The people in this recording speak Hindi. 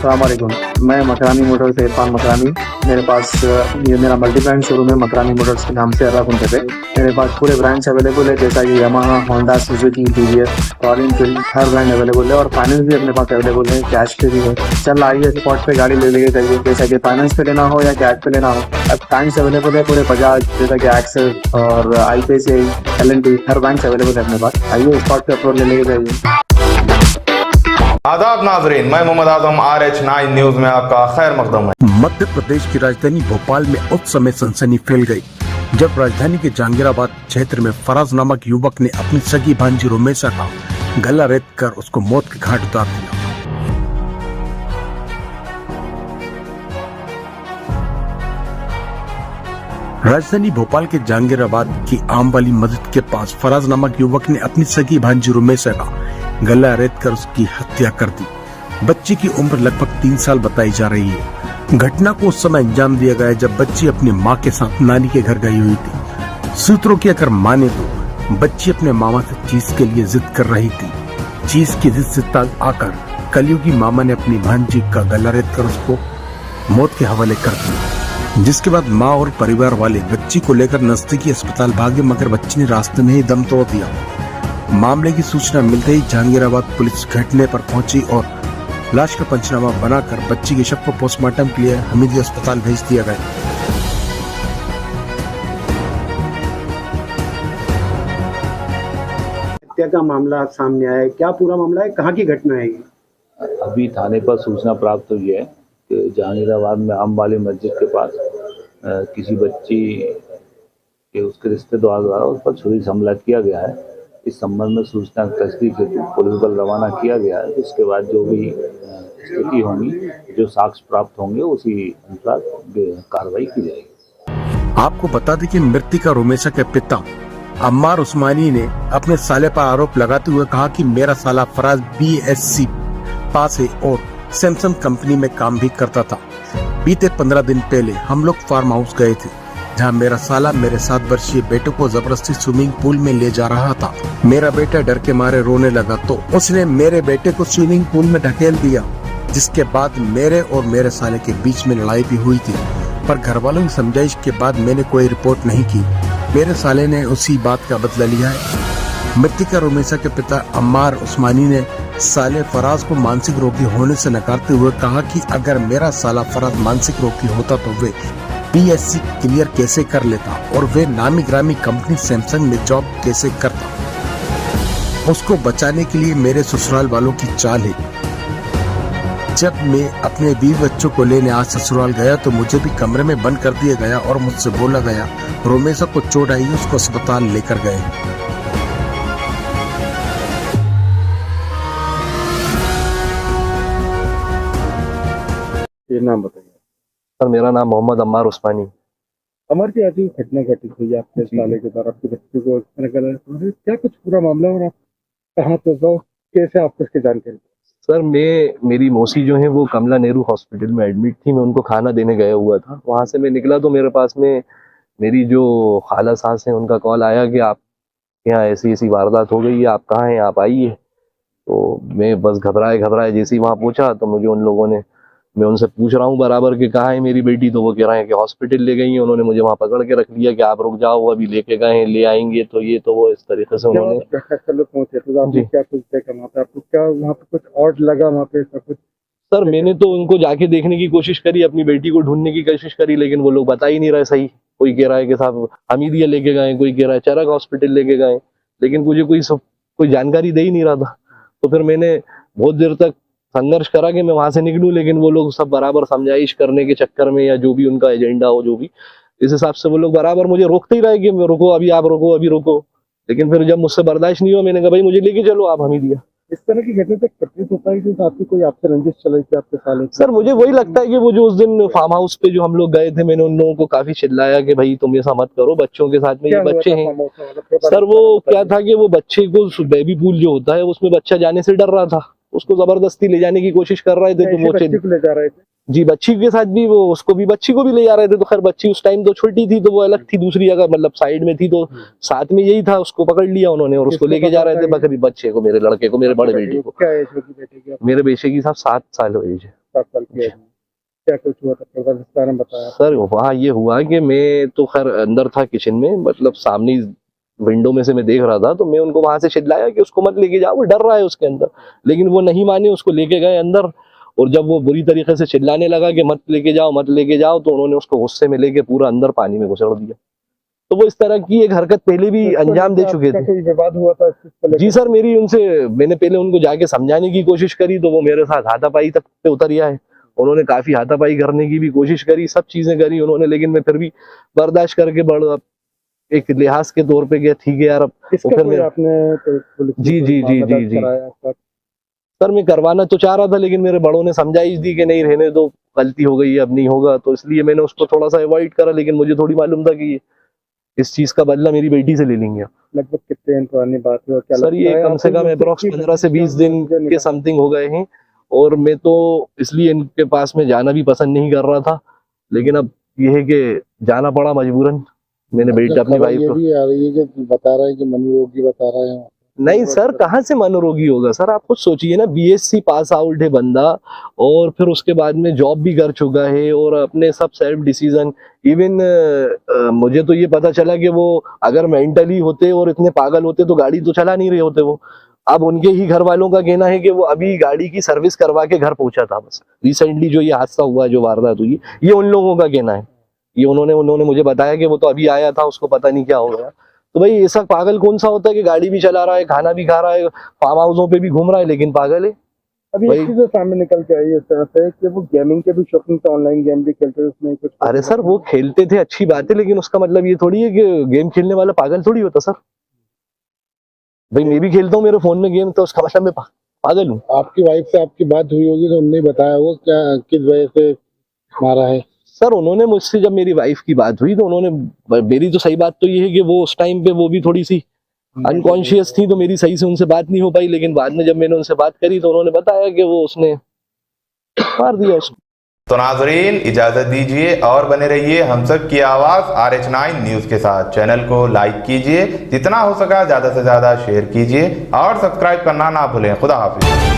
अस्सलाम वालेकुम। मैं मकरानी मोटर्स से इरफान मकरानी। मेरे पास ये मेरा मल्टी ब्रांड शोरूम है मकरानी मोटर्स के नाम से अराकुंटे पे। मेरे पास पूरे ब्रांड्स अवेलेबल है जैसा कि Yamaha, Honda, Suzuki, TVS, Royal Enfield, हर ब्रांड अवेलेबल है और फाइनेंस भी अपने पास अवेलेबल है, कैश पे भी है। चल आइए स्पॉट पे गाड़ी ले लेके जाइए, जैसा कि फाइनेंस पे लेना हो या कैश पे लेना हो। अब बैंक्स अवेलेबल है पूरे बजाज, जैसा कि एक्सिस और आईसीआईसीआई, एल&टी, हर बैंक अवेलेबल है अपने पास। आइए स्पॉट पे अप्रोच ले लेके जाइए। आदाब नाजरीन, मैं मोहम्मद आजम RH9 न्यूज में आपका खैर मकदम है। मध्य प्रदेश की राजधानी भोपाल में उस समय सनसनी फैल गई जब राजधानी के जहांगीराबाद क्षेत्र में फराज नामक युवक ने अपनी सगी भांजी रोमेसा का गला रेत कर उसको मौत के घाट उतार दिया। राजधानी भोपाल के जहांगीराबाद की आमवाली मस्जिद के पास फराज नामक युवक ने अपनी सगी भांजी रोमेसा का गला रेत कर उसकी हत्या कर दी। बच्ची की उम्र लगभग 3 साल बताई जा रही है। घटना को उस समय अंजाम दिया गया जब बच्ची अपनी मां के साथ नानी के घर गई हुई थी। सूत्रों की अगर माने तो बच्ची अपने मामा से चीज के लिए जिद कर रही थी। चीज की जिद से तंग आकर कलयुगी मामा ने अपनी भांजी का गला रेत कर उसको मौत के हवाले कर दिया, जिसके बाद माँ और परिवार वाले बच्ची को लेकर नजदीकी अस्पताल भागे, मगर बच्ची ने रास्ते में ही दम तोड़ दिया। मामले की सूचना मिलते ही जहांगीराबाद पुलिस घटने पर पहुंची और लाश का पंचनामा बनाकर बच्ची के शव को पोस्टमार्टम के लिए हमीदिया अस्पताल भेज दिया गया। हत्या का मामला सामने आया है, क्या पूरा मामला है, कहाँ की घटना है ये? अभी थाने पर सूचना प्राप्त हुई है कि जहांगीराबाद में आमवाली मस्जिद के पास किसी बच्ची के उसके रिश्तेदार द्वारा उस पर छुरी से हमला किया गया है। इस संबंध में सूचना तस्दीक हेतु पुलिस बल रवाना किया गया है। इसके बाद जो भी स्थिति होंगी, जो साक्ष्य प्राप्त होंगे, उसी अनुसार कार्रवाई की जाएगी। आपको बता दें कि मृतका रोमेसा के पिता अम्मार उस्मानी ने अपने साले पर आरोप लगाते हुए कहा कि मेरा साला फराज BSc पास है और सैमसंग कंपनी में काम भी करता था। बीते 15 दिन पहले हम लोग फार्म हाउस गए थे जहां मेरा साला मेरे 7 वर्षीय बेटे को जबरदस्ती स्विमिंग पूल में ले जा रहा था। मेरा बेटा डर के मारे रोने लगा तो उसने मेरे बेटे को स्विमिंग पूल में ढकेल दिया, जिसके बाद मेरे और मेरे साले के बीच में लड़ाई भी हुई थी, पर घर वालों की समझाइश के बाद मैंने कोई रिपोर्ट नहीं की। मेरे साले ने उसी बात का बदला लिया है। मृतका रोमेसा के पिता अम्मार उस्मानी ने साले फराज को मानसिक रोगी होने से नकारते हुए कहा कि अगर मेरा साला फराज मानसिक रोगी होता तो वे BSc क्लियर कैसे कर लेता और वे नामी ग्रामी कंपनी सैमसंग में जॉब कैसे करता। उसको बचाने के लिए मेरे ससुराल वालों की चाल है। जब मैं अपने 20 बच्चों को लेने आज ससुराल गया तो मुझे भी कमरे में बंद कर दिया गया और मुझसे बोला गया रोमेसा को चोट आई, उसको अस्पताल लेकर गए। ये नाम बताइए। सर, मेरा नाम मोहम्मद अम्मार उस्मानी। अमर की आज घटना घटित हुई है आपके साले के द्वारा, आपके बच्चे को क्या कुछ पूरा मामला और आप कहाँ पे हो, कैसे आपको इसकी जानकारी? सर, मेरी मौसी जो है वो कमला नेहरू हॉस्पिटल में एडमिट थी। मैं उनको खाना देने गया हुआ था। वहां से मैं निकला तो मेरे पास में मेरी जो खाला सास है उनका कॉल आया कि आप यहाँ ऐसी ऐसी वारदात हो गई है, आप कहाँ हैं, आप आइए। तो मैं बस घबराए जैसे ही वहाँ पहुंचा तो मुझे उन लोगों ने, मैं उनसे पूछ रहा हूँ बराबर कि कहाँ है मेरी बेटी, तो वो कह रहे हैं कि हॉस्पिटल ले गई हैं। उन्होंने मुझे वहाँ पकड़ के रख लिया कि आप रुक जाओ, अभी लेके गए हैं, ले आएंगे। तो ये तो वो इस तरीके से उन्होंने पहुंचे तो आपने क्या कुछ देखा वहाँ पे, आपको क्या वहाँ पे कुछ और लगा वहाँ पे सब कुछ? सर, मैंने तो उनको जाके देखने की कोशिश करी, अपनी बेटी को ढूंढने की कोशिश करी, लेकिन वो लोग बता ही नहीं रहे सही। कोई कह रहा है कि साहब हमीदिया लेके गए, कोई कह रहा है चरक हॉस्पिटल लेके गए, लेकिन मुझे कोई जानकारी दे ही नहीं रहा था। तो फिर मैंने बहुत देर तक संघर्ष करा कि मैं वहां से निकलूं, लेकिन वो लोग सब बराबर समझाइश करने के चक्कर में या जो भी उनका एजेंडा हो, जो भी इस हिसाब से वो लोग बराबर मुझे रोकते ही रहे कि रुको, अभी आप रुको, अभी रुको। लेकिन फिर जब मुझसे बर्दाश्त नहीं हुआ, मैंने कहा भाई मुझे लेके चलो आप हमीदिया। इस तरह की घटना तक प्रतीत होता है कि आपकी कोई आपसे रंजिश चलाई थी आपके साले? सर, मुझे वही लगता है कि वो जो उस दिन फार्म हाउस पे जो हम लोग गए थे, मैंने उन लोगों को काफी चिल्लाया कि भाई तुम ऐसा मत करो, बच्चों के साथ में ये बच्चे हैं। सर, वो क्या था कि वो बच्चे को बेबी पूल जो होता है उसमें बच्चा जाने से डर रहा था, उसको जबरदस्ती ले जाने की कोशिश कर रहे थे। तो वो ले जा रहे थे जी, बच्ची के साथ भी, वो उसको भी, बच्ची को भी ले जा रहे थे। तो खैर बच्ची उस टाइम तो छोटी थी, तो वो अलग थी, दूसरी जगह मतलब साइड में थी, तो साथ में यही था, उसको पकड़ लिया उन्होंने और उसको लेके जा रहे थे बकरी बच्चे को, मेरे लड़के को, मेरे बड़े बेटे को। क्या एज होगी बेटे की? मेरे बेटे की साहब 7 साल हो एज है। 7 साल की एज में क्या कुछ हुआ था थोड़ा विस्तार में बताया। सर वहाँ ये हुआ कि मैं तो खैर अंदर था किचन में, मतलब सामने विंडो में से मैं देख रहा था, तो मैं उनको वहां से चिल्लाया कि उसको मत लेके जाओ, वो डर रहा है उसके अंदर, लेकिन वो नहीं माने, उसको लेके गए अंदर। और जब वो बुरी तरीके से चिल्लाने लगा कि मत लेके जाओ मत लेके जाओ, तो उन्होंने उसको गुस्से में लेके पूरा अंदर पानी में घुसेड़ दिया। तो वो इस तरह की एक हरकत पहले भी अंजाम दे चुके थे। कोई विवाद हुआ था इस चीज को लेकर? जी सर, मैंने पहले उनको जाके समझाने की कोशिश करी, तो वो मेरे साथ हाथापाई तक पे उतर गया है। उन्होंने काफी हाथापाई करने की भी कोशिश करी, सब चीजें करी उन्होंने, लेकिन मैं फिर भी बर्दाश्त करके एक लिहाज के तौर पे गया, ठीक है यार अब। इसका फिर कोई मैं आपने तो पुलिस में जी कोई जी जी मामला जी दर्ज जी कराया आपका? सर मैं करवाना तो चाह रहा था, लेकिन मेरे बड़ों ने समझाइश दी कि नहीं रहने दो, गलती हो गई है अब नहीं होगा, तो इसलिए मैंने उसको थोड़ा सा अवॉइड करा। लेकिन मुझे थोड़ी मालूम था कि इस चीज का बदला मेरी बेटी से ले लेंगे। लगभग कितने दिन पुरानी बात है? क्या सर ये कम से कम अप्रोक्स 15 से 20 दिन के समथिंग हो गए हैं, और मैं तो इसलिए इनके पास में जाना भी पसंद नहीं कर रहा था, लेकिन अब ये है कि जाना पड़ा मजबूरन। मैंने बेटी अपनी वाइफ को भी आ रही है कि बता रहा है कि मनोरोगी बता रहा है। नहीं सर, कहाँ से मनोरोगी होगा सर, आप खुद सोचिए ना, बीएससी पास आउट है बंदा, और फिर उसके बाद में जॉब भी कर चुका है, और अपने सब सेल्फ डिसीजन। इवन मुझे तो ये पता चला कि वो अगर मेंटली होते और इतने पागल होते तो गाड़ी तो चला नहीं रहे होते वो। अब उनके ही घर वालों का कहना है कि वो अभी गाड़ी की सर्विस करवा के घर पहुंचा था बस। रिसेंटली जो ये हादसा हुआ, जो वारदात हुई, ये उन लोगों का कहना है। ये उन्होंने मुझे बताया कि वो तो अभी आया था, उसको पता नहीं क्या हो गया। तो भाई ऐसा पागल कौन सा होता है कि गाड़ी भी चला रहा है, खाना भी खा रहा है, फार्म हाउसों पे भी घूम रहा है, लेकिन पागल है। अभी एक चीज सामने निकल के आई है इस तरह से कि वो गेमिंग के भी शौकीन थे, ऑनलाइन गेम भी खेलते थे, उसमें कुछ। अरे सर वो खेलते थे, अच्छी बात है, लेकिन उसका मतलब ये थोड़ी है कि गेम खेलने वाला पागल थोड़ी होता सर। भाई मैं भी खेलता हूँ मेरे फोन में गेम, तो उसका मतलब मैं पागल हूँ। आपकी वाइफ से आपकी बात हुई होगी तो उन्होंने बताया वो क्या किस वजह से मारा है? सर उन्होंने मुझसे, जब मेरी वाइफ की बात हुई तो उन्होंने, मेरी तो सही बात तो ये है कि वो उस टाइम पे वो भी थोड़ी सी अनकॉन्शियस थी, तो मेरी सही से उनसे बात नहीं हो पाई। लेकिन बाद में जब मैंने उनसे बात करी तो उन्होंने बताया कि वो उसने मार दिया उसको। तो नाजरीन इजाजत दीजिए और बने रहिए हम सब की आवाज RH9 न्यूज के साथ। चैनल को लाइक कीजिए, जितना हो सका ज्यादा से ज्यादा शेयर कीजिए, और सब्सक्राइब करना ना भूलें। खुदा हाफिज।